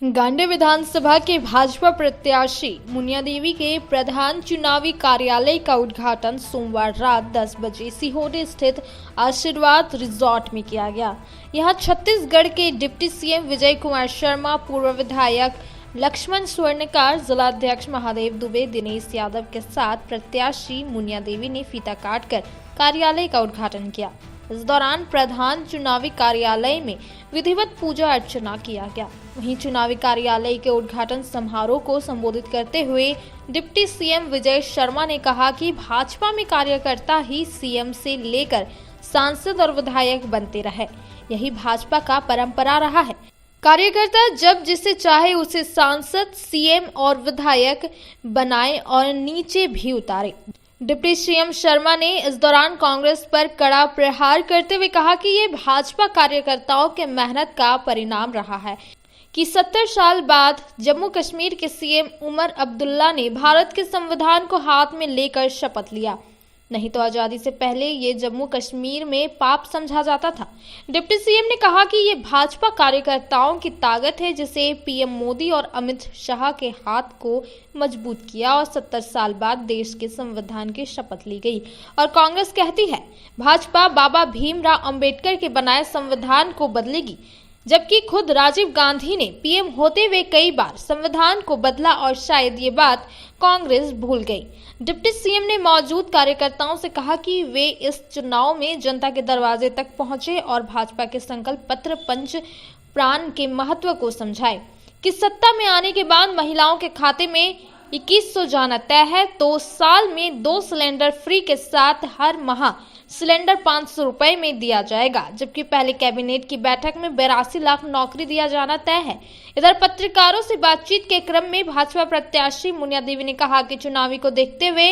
गांडे विधानसभा के भाजपा प्रत्याशी मुनिया देवी के प्रधान चुनावी कार्यालय का उद्घाटन सोमवार रात 10 बजे सीहोर स्थित आशीर्वाद रिजॉर्ट में किया गया। यहां छत्तीसगढ़ के डिप्टी सीएम विजय कुमार शर्मा, पूर्व विधायक लक्ष्मण स्वर्णकार, जिलाध्यक्ष महादेव दुबे, दिनेश यादव के साथ प्रत्याशी मुनिया देवी ने फीता काटकर कार्यालय का उद्घाटन किया। इस दौरान प्रधान चुनावी कार्यालय में विधिवत पूजा अर्चना किया गया। वहीं चुनावी कार्यालय के उद्घाटन समारोह को संबोधित करते हुए डिप्टी सीएम विजय शर्मा ने कहा कि भाजपा में कार्यकर्ता ही सीएम से लेकर सांसद और विधायक बनते रहे। यही भाजपा का परंपरा रहा है। कार्यकर्ता जब जिसे चाहे उसे सांसद, सीएम और विधायक बनाए और नीचे भी उतारे। डिप्टी सीएम शर्मा ने इस दौरान कांग्रेस पर कड़ा प्रहार करते हुए कहा कि ये भाजपा कार्यकर्ताओं के मेहनत का परिणाम रहा है कि 70 साल बाद जम्मू कश्मीर के सीएम उमर अब्दुल्ला ने भारत के संविधान को हाथ में लेकर शपथ लिया। नहीं तो आजादी से पहले ये जम्मू कश्मीर में पाप समझा जाता था। डिप्टी सीएम ने कहा कि ये भाजपा कार्यकर्ताओं की ताकत है जिसे पीएम मोदी और अमित शाह के हाथ को मजबूत किया और 70 साल बाद देश के संविधान की शपथ ली गई। और कांग्रेस कहती है भाजपा बाबा भीमराव अंबेडकर के बनाए संविधान को बदलेगी, जबकि खुद राजीव गांधी ने पीएम होते हुए कई बार संविधान को बदला और शायद ये बात कांग्रेस भूल गई। डिप्टी सीएम ने मौजूद कार्यकर्ताओं से कहा कि वे इस चुनाव में जनता के दरवाजे तक पहुंचे और भाजपा के संकल्प पत्र पंच प्राण के महत्व को समझाए कि सत्ता में आने के बाद महिलाओं के खाते में 2100 जाना तय है तो साल में 2 सिलेंडर फ्री के साथ हर माह सिलेंडर 500 रुपए में दिया जाएगा, जबकि पहले कैबिनेट की बैठक में 82 लाख नौकरी दिया जाना तय है। इधर पत्रकारों से बातचीत के क्रम में भाजपा प्रत्याशी मुनिया देवी ने कहा कि चुनावी को देखते हुए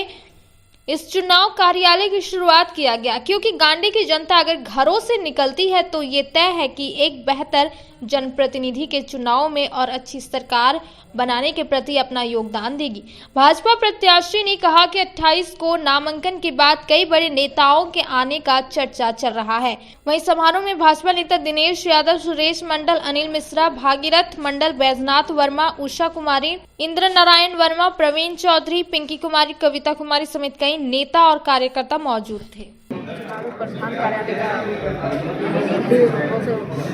इस चुनाव कार्यालय की शुरुआत किया गया, क्योंकि गांडे की जनता अगर घरों से निकलती है तो ये तय है कि एक बेहतर जनप्रतिनिधि के चुनाव में और अच्छी सरकार बनाने के प्रति अपना योगदान देगी। भाजपा प्रत्याशी ने कहा कि 28 को नामांकन के बाद कई बड़े नेताओं के आने का चर्चा चल रहा है। वहीं समारोह में भाजपा नेता दिनेश यादव, सुरेश मंडल, अनिल मिश्रा, भागीरथ मंडल, बैजनाथ वर्मा, उषा कुमारी, इंद्र नारायण वर्मा, प्रवीण चौधरी, पिंकी कुमारी, कविता कुमारी समेत कई नेता और कार्यकर्ता मौजूद थे। प्रधान कार्यालय का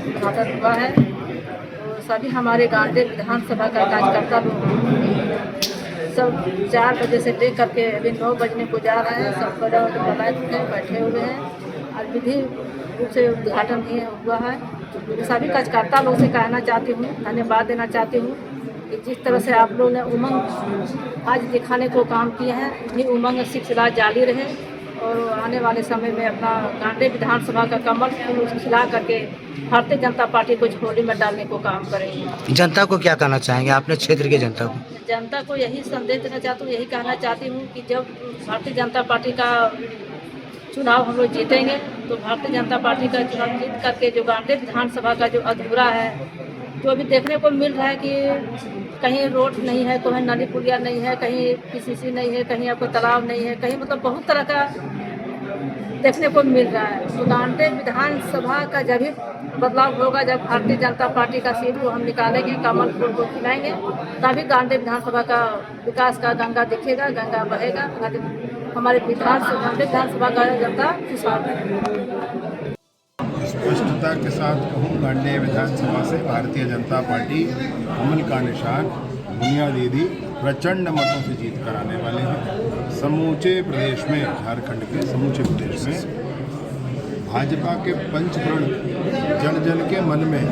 उद्घाटन हुआ है तो सभी हमारे गांडे विधानसभा का कार्यकर्ता लोग सब 4 बजे से लेकर करके अभी 9 बजने को जा रहे हैं। सब बैठे हुए हैं और विधि रूप से उद्घाटन भी हुआ है। सभी कार्यकर्ता लोग से कहना चाहती हूँ, धन्यवाद देना चाहती हूँ कि जिस तरह से आप लोगों ने उमंग आज दिखाने को काम किए हैं, इतनी उमंग सिलसिला जारी रहे और आने वाले समय में अपना गांडे विधानसभा का कमल खिला करके भारतीय जनता पार्टी को झोली में डालने को काम करेंगे। जनता को क्या कहना चाहेंगे, अपने क्षेत्र की जनता को? जनता को यही संदेश देना चाहती हूँ, यही कहना चाहती हूँ कि जब भारतीय जनता पार्टी का चुनाव हम लोग जीतेंगे तो भारतीय जनता पार्टी का चुनाव जीत करके जो गांडे विधानसभा का जो अधूरा है, जो अभी देखने को मिल रहा है कि कहीं रोड नहीं है, कहीं नदी पुलिया नहीं है, कहीं पीसीसी नहीं है, कहीं आपको तालाब नहीं है, कहीं मतलब बहुत तरह का देखने को मिल रहा है। तो गांडे विधानसभा का जब भी बदलाव होगा, जब भारतीय जनता पार्टी का सीट को हम निकालेंगे, कमल फूल को खिलाएंगे, तभी गांडे विधानसभा का विकास का गंगा दिखेगा, गंगा बहेगा, हमारे विधानसभा का जनता खुशहाल है। स्पष्टता के साथ कहूँ, गांडे विधानसभा से भारतीय जनता पार्टी कमल का निशान मुनिया देवी प्रचंड मतों से जीत कर आने वाले हैं। समूचे प्रदेश में, झारखंड के समूचे प्रदेश में भाजपा के पंचप्रण जन जन के मन में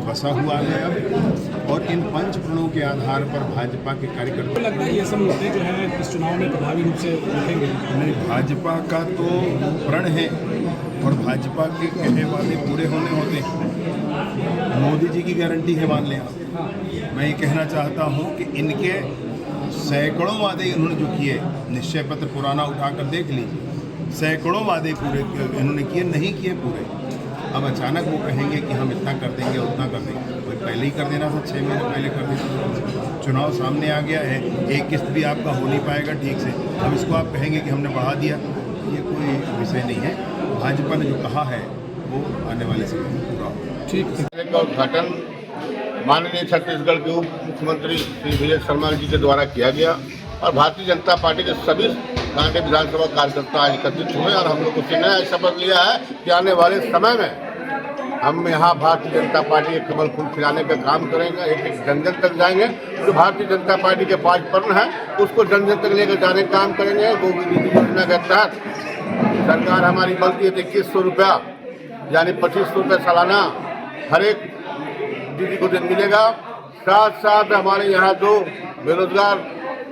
बसा हुआ है अब, और इन पंचप्रणों के आधार पर भाजपा के कार्यकर्ता लगता है ये सब मुद्दे जो हैं इस चुनाव में प्रभावी रूप से दिखेंगे। नहीं, भाजपा का तो प्रण है और भाजपा के कहे वादे पूरे होने होते हैं। मोदी जी की गारंटी है, मान लें आप। मैं ये कहना चाहता हूँ कि इनके सैकड़ों वादे इन्होंने जो किए, निश्चय पत्र पुराना उठाकर देख लीजिए, सैकड़ों वादे पूरे इन्होंने किए, नहीं किए पूरे। अब अचानक वो कहेंगे कि हम इतना कर देंगे, उतना कर देंगे। कोई पहले ही कर देना था, 6 महीने पहले कर देना। चुनाव सामने आ गया है, एक किस्त भी आपका हो नहीं पाएगा ठीक से, अब इसको आप कहेंगे कि हमने बढ़ा दिया, ये कोई विषय नहीं है। भाजपा ने जो कहा है वो आने वाले समय में पूरा होगा। ठीक का उद्घाटन माननीय छत्तीसगढ़ के उप मुख्यमंत्री श्री विजय शर्मा जी के द्वारा किया गया और भारतीय जनता पार्टी के सभी कांटे विधानसभा कार्यकर्ता आज एकत्रित हुए और हम लोग उसी नया शपथ लिया है कि आने वाले समय में हम यहाँ भारतीय जनता पार्टी के कमल फूल खिलाने का काम करेंगे, एक एक जन जन तक जाएंगे। जो भारतीय जनता पार्टी के 5 प्रश्न हैं उसको जन जन तक लेकर जाने का काम करेंगे। गोविंद योजना के तहत सरकार हमारी बनती है 2100 रुपया यानी 2500 रुपये सालाना हर एक दीदी को दिन मिलेगा। साथ साथ हमारे यहाँ जो बेरोजगार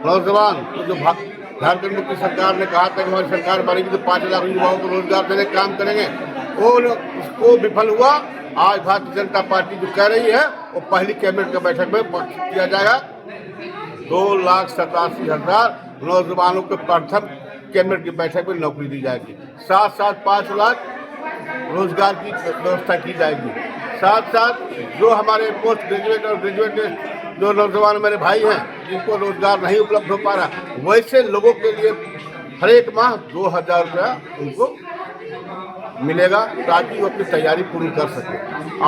नौजवान जो झारखंड मुक्ति सरकार ने कहा था कि हमारी सरकार बनेगी तो 5 लाख युवाओं को रोजगार देने का काम करेंगे, वो उसको विफल हुआ। आज भारतीय जनता पार्टी जो कह रही है वो पहली कैबिनेट की बैठक में किया जाएगा। 2,87,000 नौजवानों को प्रथम कैबिनेट की बैठक में नौकरी दी जाएगी। साथ साथ 5 लाख रोजगार की व्यवस्था की जाएगी। साथ साथ जो हमारे पोस्ट ग्रेजुएट और ग्रेजुएट जो नौजवान मेरे भाई हैं जिनको रोजगार नहीं उपलब्ध हो पा रहा, वैसे लोगों के लिए हर एक माह 2,000 रुपया उनको मिलेगा ताकि वो अपनी तैयारी पूरी कर सके।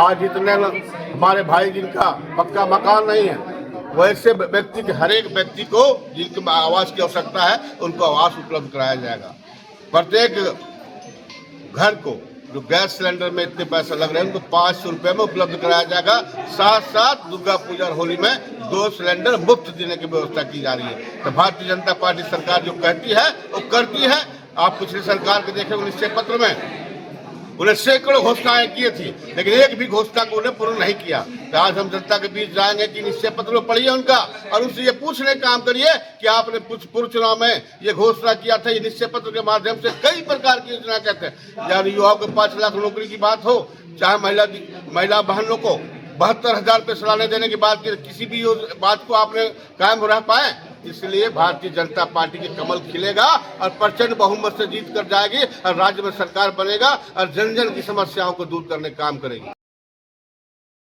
आज जितने हमारे भाई जिनका पक्का मकान नहीं है वैसे व्यक्ति के हर एक व्यक्ति को जिनको आवास की आवश्यकता है उनको आवास उपलब्ध कराया जाएगा। प्रत्येक घर को जो गैस सिलेंडर में इतने पैसे लग रहे हैं उनको 500 रुपये में उपलब्ध कराया जाएगा। साथ साथ दुर्गा पूजा और होली में 2 सिलेंडर मुफ्त देने की व्यवस्था की जा रही है। तो भारतीय जनता पार्टी सरकार जो कहती है वो करती है। आप पिछली सरकार के देखेंगे निश्चय पत्र में उन्हें सैकड़ों घोषणाएं की थी लेकिन एक भी घोषणा को उन्हें पूर्ण नहीं किया। तो आज हम जनता के बीच जाएंगे कि निश्चय पत्र में पढ़िए उनका और उनसे ये पूछने का काम करिए कि आपने पूर्व चुनाव में ये घोषणा किया था। ये निश्चय पत्र के माध्यम से कई प्रकार की योजना कहते हैं, चाहे युवाओं को 5 लाख नौकरी की बात हो, चाहे महिला बहनों को 72,000 रुपये सालाने देने की बात की, किसी भी बात को आपने कायम रह पाए। इसलिए भारतीय जनता पार्टी के कमल खिलेगा और प्रचंड बहुमत से जीत कर जाएगी और राज्य में सरकार बनेगा और जन जन की समस्याओं को दूर करने का काम करेगी।